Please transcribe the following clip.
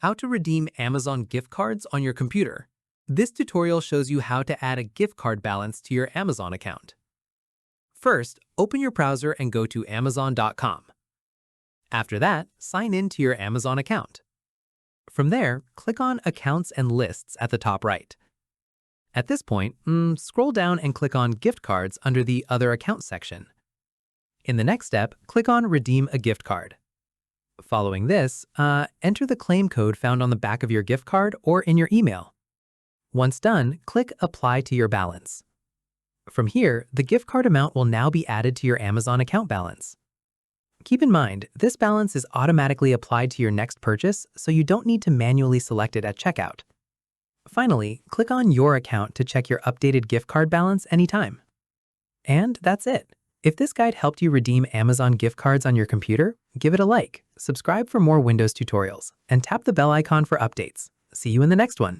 how to redeem Amazon gift cards on your computer. This tutorial shows you how to add a gift card balance to your Amazon account. First, open your browser and go to Amazon.com. After that, sign in to your Amazon account. From there, click on Accounts and Lists at the top right. At this point, scroll down and click on Gift Cards under the Other Accounts section. In the next step, click on Redeem a Gift Card. Following this, enter the claim code found on the back of your gift card or in your email. Once done, click Apply to your balance. From here, the gift card amount will now be added to your Amazon account balance. Keep in mind, this balance is automatically applied to your next purchase, so you don't need to manually select it at checkout. Finally, click on Your Account to check your updated gift card balance anytime. And that's it. If this guide helped you redeem Amazon gift cards on your computer, give it a like, subscribe for more Windows tutorials, and tap the bell icon for updates. See you in the next one.